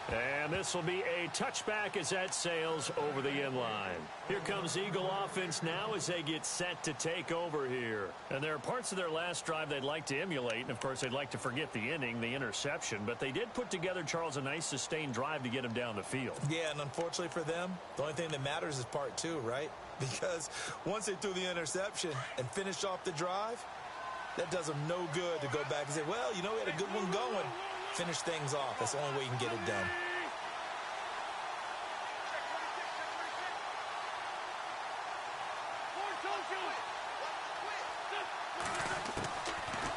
And this will be a touchback as that sails over the end line. Here comes Eagle offense now as they get set to take over here. And there are parts of their last drive they'd like to emulate. And, of course, they'd like to forget the inning, the interception. But they did put together, Charles, a nice sustained drive to get him down the field. Yeah, and unfortunately for them, the only thing that matters is part 2, right? Because once they threw the interception and finished off the drive, that does them no good to go back and say, well, you know, we had a good one going. Finish things off. That's the only way you can get it done.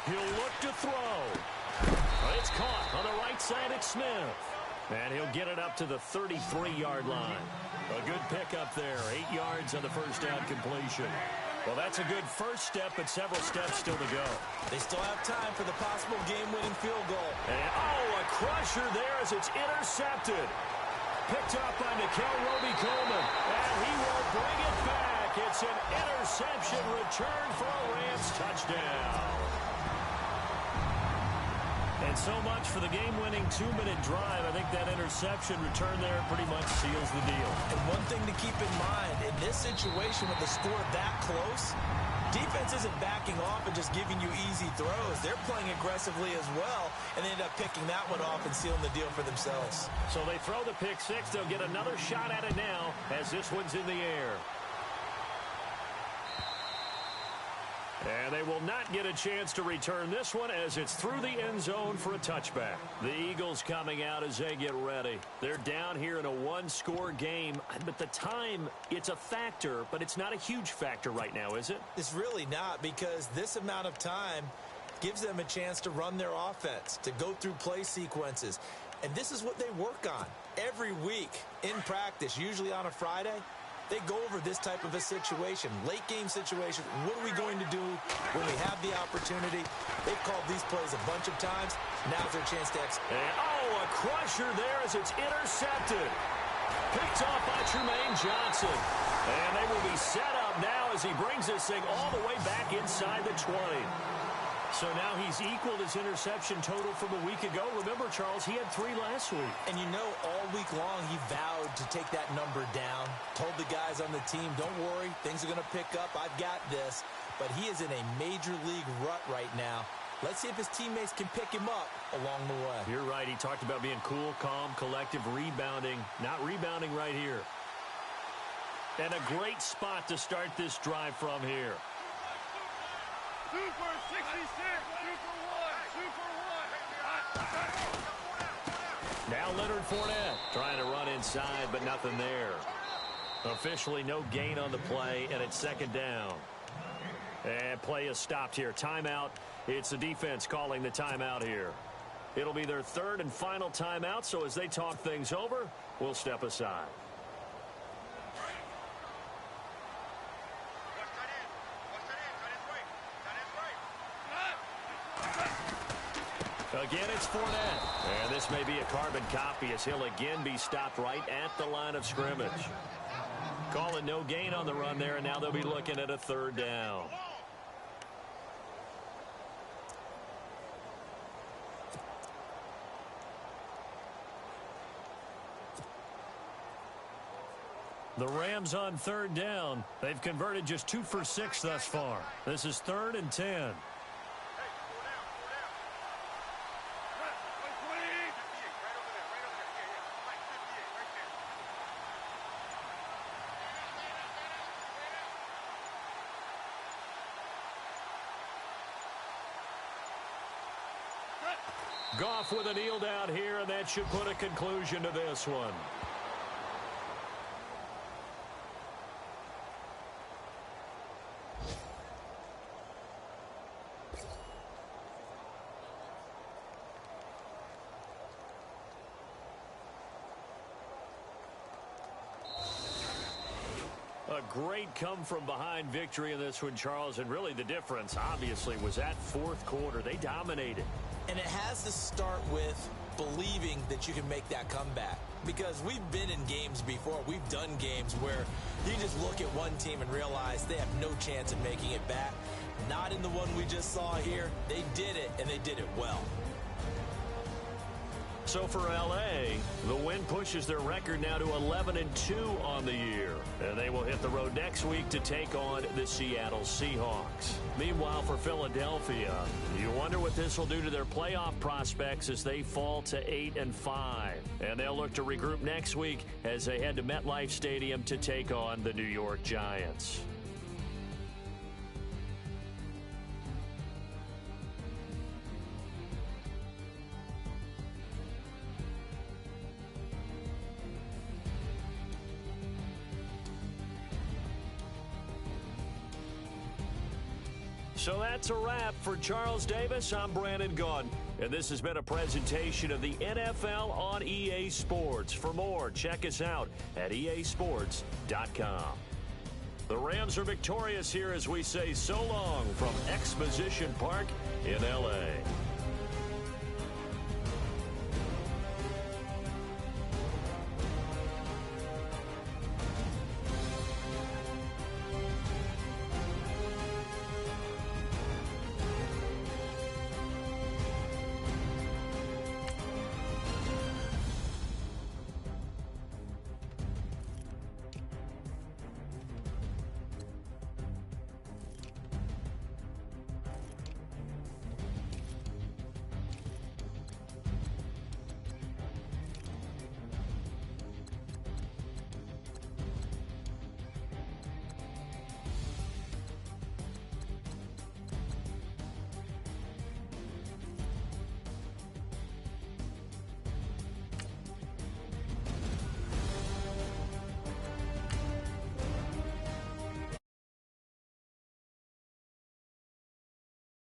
He'll look to throw. It's caught on the right side. It's Smith. And he'll get it up to the 33-yard line. A good pickup there. 8 yards on the first down completion. Well, that's a good first step, but several steps still to go. They still have time for the possible game-winning field goal. And, a crusher there as it's intercepted. Picked up by Nikel Roby-Coleman. And he will bring it back. It's an interception return for a Rams touchdown. And so much for the game-winning 2-minute drive. I think that interception return there pretty much seals the deal. And one thing to keep in mind, in this situation with the score that close, defense isn't backing off and just giving you easy throws. They're playing aggressively as well, and they end up picking that one off and sealing the deal for themselves. So they throw the pick six. They'll get another shot at it now as this one's in the air. And they will not get a chance to return this one as it's through the end zone for a touchback. The Eagles coming out as they get ready. They're down here in a one-score game, but the time, it's a factor, but it's not a huge factor right now, is it? It's really not, because this amount of time gives them a chance to run their offense, to go through play sequences. And this is what they work on every week in practice, usually on a Friday. They go over this type of a situation, late game situation. What are we going to do when we have the opportunity? They've called these plays a bunch of times. Now's their chance to execute. A crusher there as it's intercepted. Picked off by Tremaine Johnson. And they will be set up now as he brings this thing all the way back inside the 20. So now he's equaled his interception total from a week ago. Remember, Charles, he had 3 last week. And you know, all week long, he vowed to take that number down. Told the guys on the team, don't worry, things are going to pick up. I've got this. But he is in a major league rut right now. Let's see if his teammates can pick him up along the way. You're right. He talked about being cool, calm, collective, rebounding. Not rebounding right here. And a great spot to start this drive from here. 2 for 66, 2 for 1, 2 for 1. Now Leonard Fournette trying to run inside, but nothing there. Officially no gain on the play, and it's second down. And play is stopped here. Timeout. It's the defense calling the timeout here. It'll be their third and final timeout, so as they talk things over, we'll step aside. Again, it's Fournette. And this may be a carbon copy as he'll again be stopped right at the line of scrimmage. Calling no gain on the run there, and now they'll be looking at a third down. The Rams on third down. They've converted just 2 for 6 thus far. This is 3rd and 10. Goff with a kneel down here, and that should put a conclusion to this one. A great come-from-behind victory in this one, Charles, and really the difference, obviously, was that fourth quarter. They dominated. And it has to start with believing that you can make that comeback. Because we've been in games before. We've done games where you just look at one team and realize they have no chance of making it back. Not in the one we just saw here. They did it, and they did it well. So for L.A., the win pushes their record now to 11-2 on the year. And they will hit the road next week to take on the Seattle Seahawks. Meanwhile, for Philadelphia, you wonder what this will do to their playoff prospects as they fall to 8-5. And they'll look to regroup next week as they head to MetLife Stadium to take on the New York Giants. So that's a wrap. For Charles Davis, I'm Brandon Gaudin. And this has been a presentation of the NFL on EA Sports. For more, check us out at easports.com. The Rams are victorious here as we say so long from Exposition Park in L.A.